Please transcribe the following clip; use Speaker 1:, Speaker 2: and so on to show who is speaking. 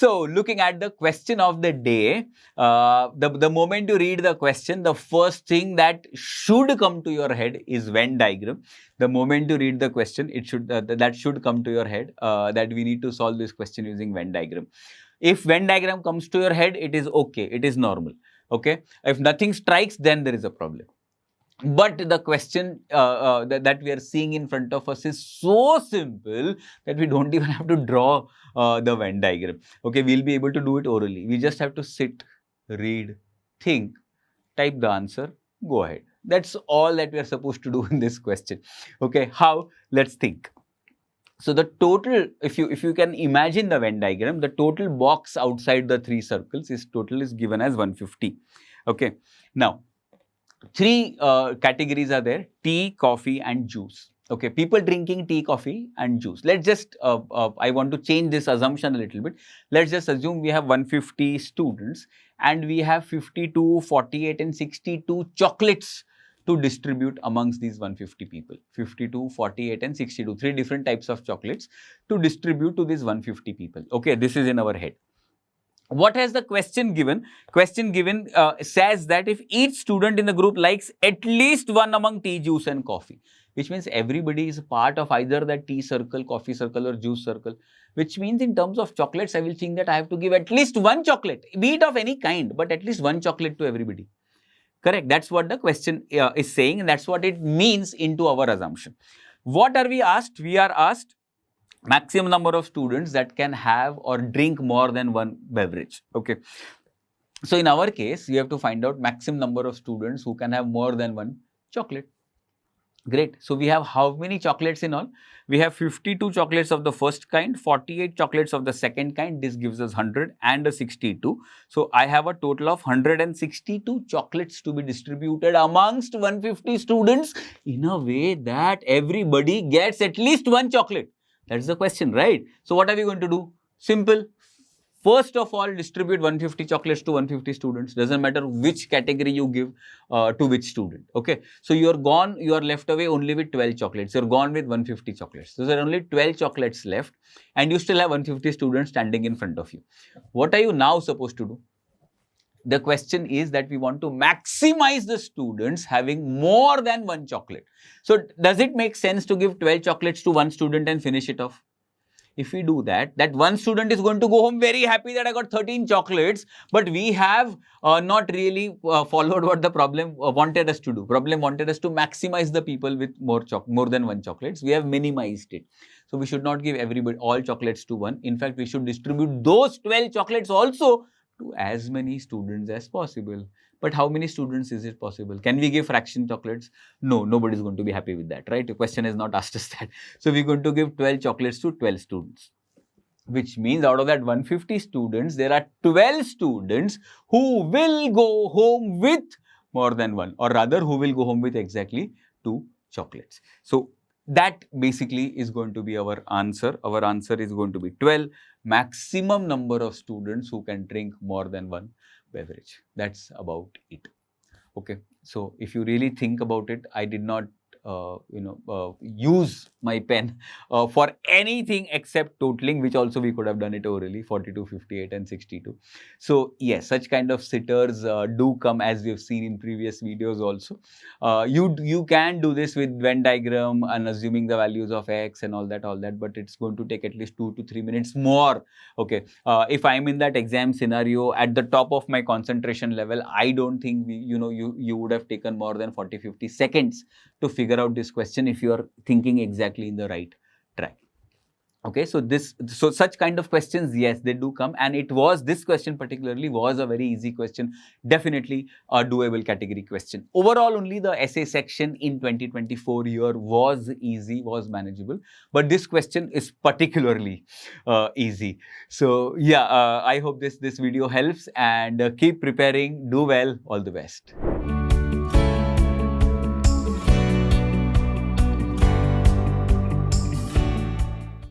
Speaker 1: So looking at the question of the day, the moment you read the question, the first thing that should come to your head is Venn diagram. The moment you read the question, it should that should come to your head that we need to solve this question using Venn diagram. If Venn diagram comes to your head, it is okay, it is normal. Okay, if nothing strikes, then there is a problem. But the question that we are seeing in front of us is so simple that we don't even have to draw the Venn diagram. Okay, we'll be able to do it orally. We just have to sit, read, think, type the answer, go ahead. That's all that we are supposed to do in this question. Okay, how? Let's think. So the total, if you can imagine the Venn diagram, the total box outside the three circles is given as 150. Okay, now three categories are there: tea, coffee, and juice. Okay, people drinking tea, coffee, and juice. Let's just, I want to change this assumption a little bit. Let's just assume we have 150 students and we have 52, 48, and 62 chocolates to distribute amongst these 150 people. 52, 48, and 62. Three different types of chocolates to distribute to these 150 people. Okay, this is in our head. What has the question given? Question given says that if each student in the group likes at least one among tea, juice, and coffee, which means everybody is part of either the tea circle, coffee circle, or juice circle, which means in terms of chocolates, I will think that I have to give at least one chocolate, be it of any kind, but at least one chocolate to everybody. Correct. That's what the question is saying, and that's what it means into our assumption. What are we asked? We are asked maximum number of students that can have or drink more than one beverage. Okay. So in our case, you have to find out maximum number of students who can have more than one chocolate. Great. So we have how many chocolates in all? We have 52 chocolates of the first kind, 48 chocolates of the second kind. This gives us 100 and a 62. So I have a total of 162 chocolates to be distributed amongst 150 students in a way that everybody gets at least one chocolate. That's the question, right? So what are we going to do? Simple. First of all, distribute 150 chocolates to 150 students. Doesn't matter which category you give to which student. Okay. So you are left away only with 12 chocolates. You're gone with 150 chocolates. So there are only 12 chocolates left and you still have 150 students standing in front of you. What are you now supposed to do? The question is that we want to maximize the students having more than one chocolate. So does it make sense to give 12 chocolates to one student and finish it off? If we do that, that one student is going to go home very happy that I got 13 chocolates, but we have not really followed what the problem wanted us to do. Problem wanted us to maximize the people with more than one chocolates. We have minimized it. So we should not give everybody all chocolates to one. In fact, we should distribute those 12 chocolates also to as many students as possible. But how many students is it possible? Can we give fraction chocolates? No, nobody is going to be happy with that, right? The question has not asked us that. So we're going to give 12 chocolates to 12 students, which means out of that 150 students, there are 12 students who will go home with more than one, or rather who will go home with exactly 2 chocolates. So that basically is going to be our answer. Our answer is going to be 12, maximum number of students who can drink more than one beverage. That's about it. Okay. So if you really think about it, I did not use my pen for anything except totaling, which also we could have done it orally, 42, 58 and 62. So yes, such kind of sitters do come, as we have seen in previous videos also. You can do this with Venn diagram and assuming the values of x and all that, but it's going to take at least 2 to 3 minutes more. Okay. If I'm in that exam scenario at the top of my concentration level, I don't think you would have taken more than 40-50 seconds to figure out this question if you are thinking exactly in the right track. Okay, so such kind of questions, yes, they do come, and this question particularly was a very easy question, definitely a doable category question. Overall, only the essay section in 2024 year was easy, was manageable, but this question is particularly easy. So yeah, I hope this video helps, and keep preparing, do well, all the best.